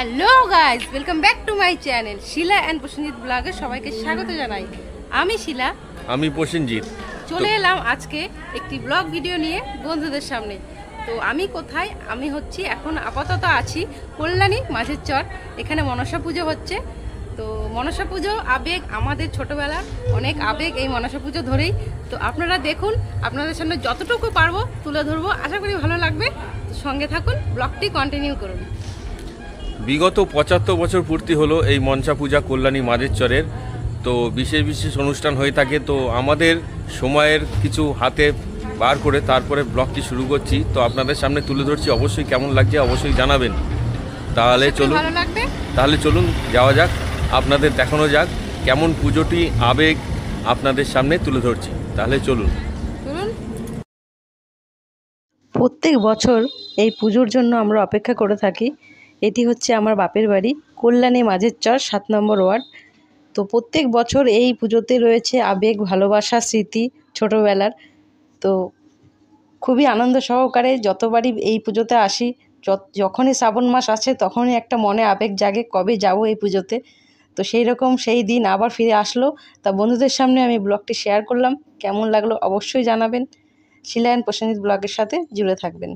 Hello guys, welcome back to my channel Shila and Prosenjit ব্লগে সবাইকে স্বাগত জানাই। আমি শিলা, আমি প্রসেনজিৎ। চলে এলাম আজকে একটি ব্লগ ভিডিও নিয়ে বন্ধুদের সামনে। তো আমি কোথায়? আমি হচ্ছি এখন আপাতত আছি কল্যাণী মাঝের চর। এখানে মনসা পুজো হচ্ছে। তো মনসা পুজো আবেগ, আমাদের ছোটবেলার অনেক আবেগ এই মনসা পুজো ধরেই। তো আপনারা দেখুন, আপনাদের সামনে যতটুকু পারবো তুলে ধরবো, আশা করি ভালো লাগবে। সঙ্গে থাকুন, ব্লগটি কন্টিনিউ করুন। বিগত ৭৫ বছর পূর্তি হলো এই মনসা পূজা কল্যাণী মাঝের চরের। তো বিশেষ বিশেষ অনুষ্ঠান হয়ে থাকে। তো আমাদের সময়ের কিছু হাতে বার করে তারপরে ব্লগটি শুরু করছি। তো আপনাদের সামনে তুলে ধরছি, অবশ্যই কেমন লাগছে অবশ্যই জানাবেন। তাহলে চলুন যাওয়া যাক, আপনাদের দেখানো যাক কেমন পুজোটি আবেগ আপনাদের সামনে তুলে ধরছি। তাহলে চলুন। প্রত্যেক বছর এই পুজোর জন্য আমরা অপেক্ষা করে থাকি। এটি হচ্ছে আমার বাপের বাড়ি, কল্যাণী মাঝের চর, ৭ নম্বর ওয়ার্ড। তো প্রত্যেক বছর এই পুজোতে রয়েছে আবেগ, ভালোবাসা, স্মৃতি ছোটোবেলার। তো খুবই আনন্দ সহকারে যতবারই এই পুজোতে আসি, যখনই শ্রাবণ মাস আসে তখনই একটা মনে আবেগ জাগে, কবে যাব এই পুজোতে। তো সেই রকম সেই দিন আবার ফিরে আসলো। তা বন্ধুদের সামনে আমি ব্লগটি শেয়ার করলাম, কেমন লাগলো অবশ্যই জানাবেন। শিলা অ্যান্ড প্রসেনজিৎ ব্লগের সাথে জুড়ে থাকবেন।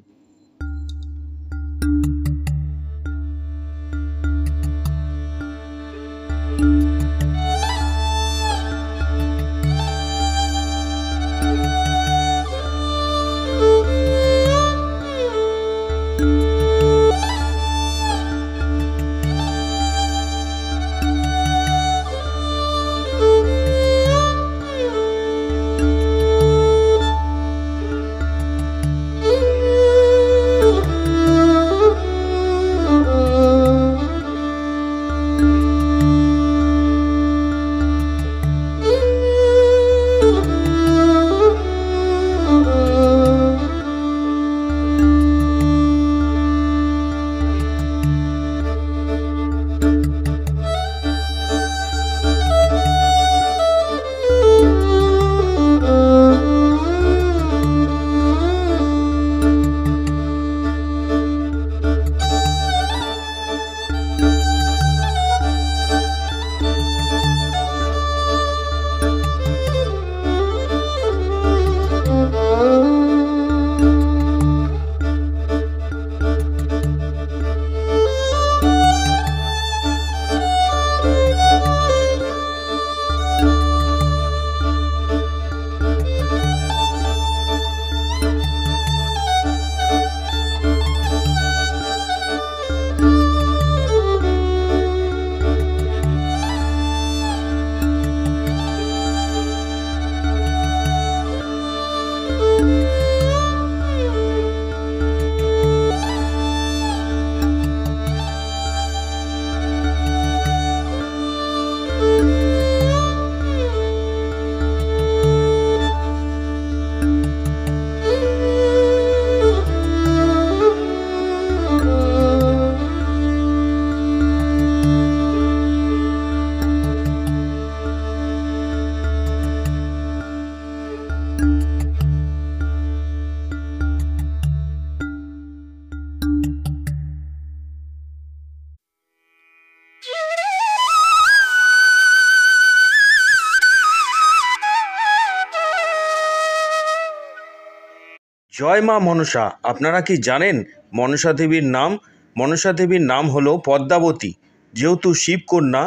জয় মা মনসা। আপনারা কি জানেন মনসা দেবীর নাম? মনসা দেবীর নাম হলো পদ্মাবতী। যেহেতু শিবকন্যা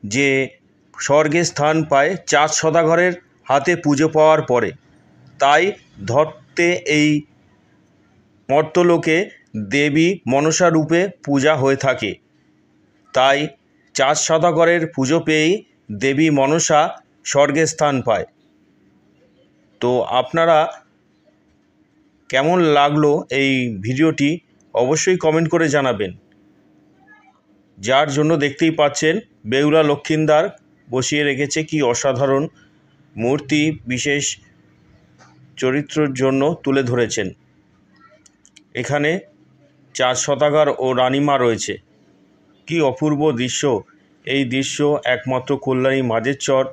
যে স্বর্গে স্থান পায় 4 সদাগরের হাতে পুজো পাওয়ার পরে, তাই ধরতে এই মর্তলোকে দেবী মনসা রূপে পূজা হয়ে থাকে। তাই 4 সদাগরের পুজো পেয়েই দেবী মনসা স্বর্গে স্থান পায়। তো আপনারা কেমন লাগলো এই ভিডিওটি অবশ্যই কমেন্ট করে জানাবেন। যার জন্য দেখতেই পাচ্ছেন বেহুলা লক্ষিন্দর বসিয়ে রেখেছে, কি অসাধারণ মূর্তি বিশেষ চরিত্রের জন্য তুলে ধরেছেন। এখানে 4 সদাগর ও রানীমা রয়েছে। কি অপূর্ব দৃশ্য! এই দৃশ্য একমাত্র কল্যাণী মাঝের চর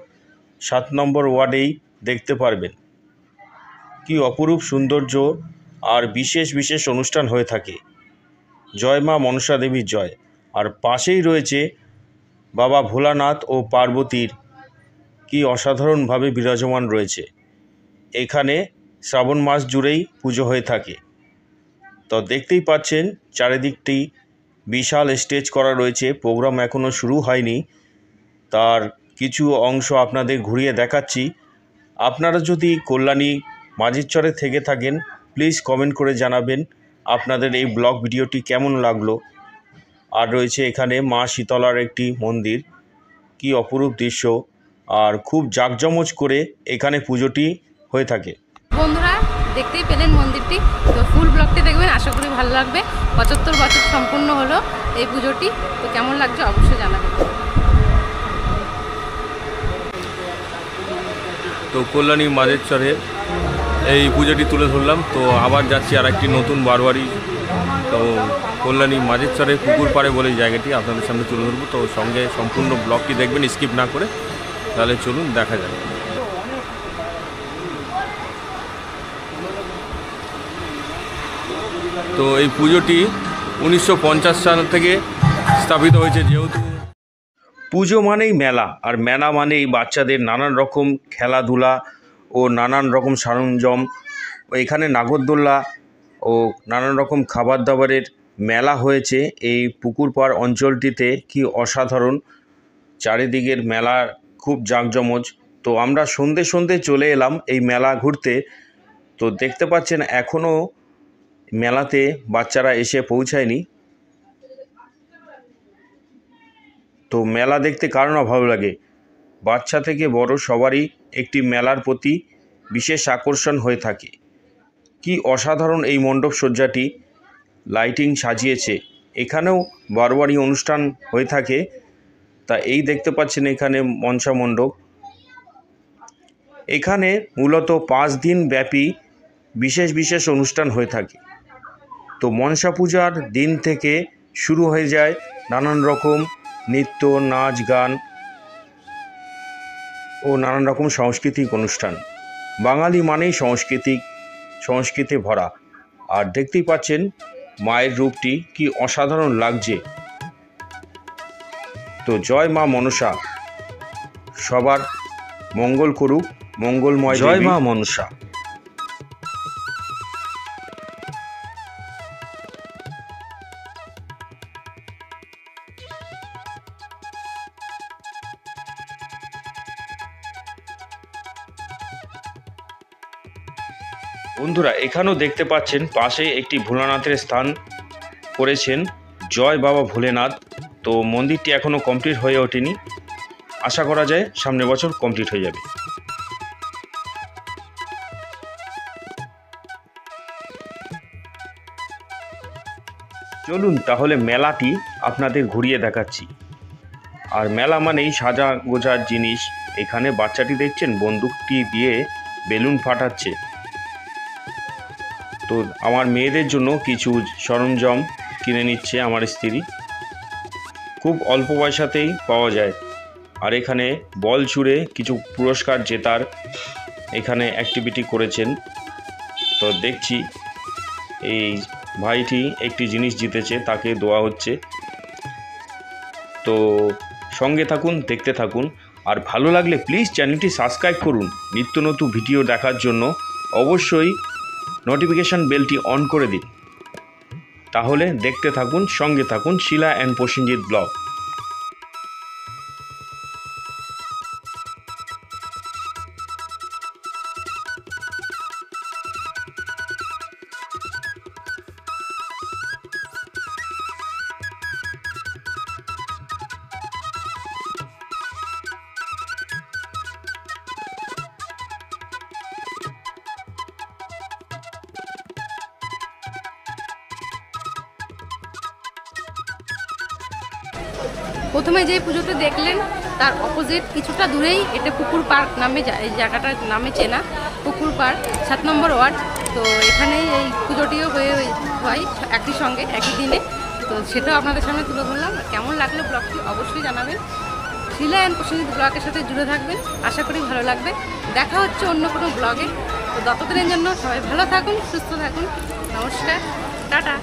7 নম্বর ওয়ার্ডেই দেখতে পারবেন। কি অপরূপ সৌন্দর্য আর বিশেষ বিশেষ অনুষ্ঠান হয়ে থাকে। জয় মা মনসা দেবীর জয়। আর পাশেই রয়েছে বাবা ভোলানাথ ও পার্বতীর কি অসাধারণভাবে বিরাজমান রয়েছে। এখানে শ্রাবণ মাস জুড়েই পুজো হয়ে থাকে। তো দেখতেই পাচ্ছেন চারিদিকটি বিশাল স্টেজ করা রয়েছে, প্রোগ্রাম এখনও শুরু হয়নি, তার কিছু অংশ আপনাদের ঘুরিয়ে দেখাচ্ছি। আপনারা যদি কল্যাণী মাঝের চরে থেকে থাকেন প্লিজ কমেন্ট করে জানাবেন আপনাদের এই ব্লগ ভিডিওটি কেমন লাগলো। আর রয়েছে এখানে মা শীতলার একটি মন্দির, কি অপরূপ দৃশ্য, আর খুব জাঁকজমক করে এখানে পুজোটি হয়ে থাকে। বন্ধুরা দেখতেই পেলেন মন্দিরটি, তো ফুল ব্লগটি দেখবেন, আশা করি ভালো লাগবে। 75 বছর সম্পূর্ণ হলো এই পুজোটি, তো কেমন লাগছে অবশ্যই জানাবেন। তো কল্যাণী মাঝের চরে এই পুজোটি তুলে ধরলাম। তো আবার যাচ্ছি আর একটি নতুন বারোয়ারি। তো কল্যাণী মাঝের চরে পুকুর পাড়ে বলে জায়গাটি আপনাদের সামনে তুলে ধরবো। তো সঙ্গে সম্পূর্ণ ব্লগটি দেখবেন স্কিপ না করে, তাহলে চলুন দেখা যাক। তো এই পুজোটি 1950 সাল থেকে স্থাপিত হয়েছে। যেহেতু পুজো মানেই মেলা, আর মেলা মানেই বাচ্চাদের নানান রকম খেলাধুলা ও নানান রকম সরঞ্জাম, এখানে নাগরদোল্লা ও নানান রকম খাবার দাবারের মেলা হয়েছে এই পুকুর পাড় অঞ্চলটিতে। কি অসাধারণ, চারিদিকের মেলা খুব জাঁকজমক। তো আমরা সন্ধে সন্ধে চলে এলাম এই মেলা ঘুরতে। তো দেখতে পাচ্ছেন এখনও মেলাতে বাচ্চারা এসে পৌঁছায়নি। তো মেলা দেখতে কার না ভালো লাগে, বাচ্চা থেকে বড় সবারই একটি মেলার প্রতি বিশেষ আকর্ষণ হয়ে থাকে। কি অসাধারণ এই মণ্ডপ সজ্জাটি, লাইটিং সাজিয়েছে। এখানেও বারোয়ারি অনুষ্ঠান হয়ে থাকে। তা এই দেখতে পাচ্ছেন এখানে মনসা মণ্ডপ। এখানে মূলত 5 দিন ব্যাপী বিশেষ বিশেষ অনুষ্ঠান হয়ে থাকে। তো মনসা পূজার দিন থেকে শুরু হয়ে যায় নানান রকম নৃত্য, নাচ, গান ও নানান রকম সাংস্কৃতিক অনুষ্ঠান। বাঙালি মানেই সংস্কৃতি ভরা। আর দেখতেই পাচ্ছেন মায়ের রূপটি কি অসাধারণ লাগছে। তো জয় মা মনসা, সবার মঙ্গল করুক, মঙ্গলময় জয় মা মনসা। বন্ধুরা এখানেও দেখতে পাচ্ছেন পাশে একটি ভোলানাথের স্থান করেছেন জয় বাবা ভোলেনাথ। তো মন্দিরটি এখনও কমপ্লিট হয়ে ওঠেনি, আশা করা যায় সামনের বছর কমপ্লিট হয়ে যাবে। চলুন তাহলে মেলাটি আপনাদের ঘুরিয়ে দেখাচ্ছি। আর মেলা মানেই সাজা গোজার জিনিস। এখানে বাচ্চাটি দেখছেন বন্দুকটি দিয়ে বেলুন ফাটাচ্ছে। তো আমার মেয়েদের জন্য কিছু সরঞ্জাম কিনে নিচ্ছে আমার স্ত্রী, খুব অল্প পয়সাতেই পাওয়া যায়। আর এখানে বল ছুঁড়ে কিছু পুরস্কার জেতার এখানে অ্যাক্টিভিটি করেছেন। তো দেখছি এই ভাইটি একটি জিনিস জিতেছে, তাকে দেওয়া হচ্ছে। তো সঙ্গে থাকুন, দেখতে থাকুন। আর ভালো লাগলে প্লিজ চ্যানেলটি সাবস্ক্রাইব করুন। নিত্য নতুন ভিডিও দেখার জন্য অবশ্যই নোটিফিকেশান বেলটি অন করে দিন। তাহলে দেখতে থাকুন, সঙ্গে থাকুন শিলা অ্যান্ড প্রসেনজিৎ ব্লগ। প্রথমে যে পুজোটা দেখলেন তার অপোজিট কিছুটা দূরেই এটা পুকুর পার্ক নামে, এই জায়গাটার নামে চেনা, পুকুর পার্ক 7 নম্বর ওয়ার্ড। তো এখানেই এই পুজোটিও হয় একই সঙ্গে একই দিনে। তো সেটাও আপনাদের সামনে তুলে ধরলাম। কেমন লাগলো ব্লগটি অবশ্যই জানাবেন। শিলা অ্যান্ড প্রসেনজিৎ ব্লগের সাথে জুড়ে থাকবেন, আশা করি ভালো লাগবে। দেখা হচ্ছে অন্য কোনো ব্লগে। তো ততদিনের জন্য সবাই ভালো থাকুন, সুস্থ থাকুন। নমস্কার, টাটা।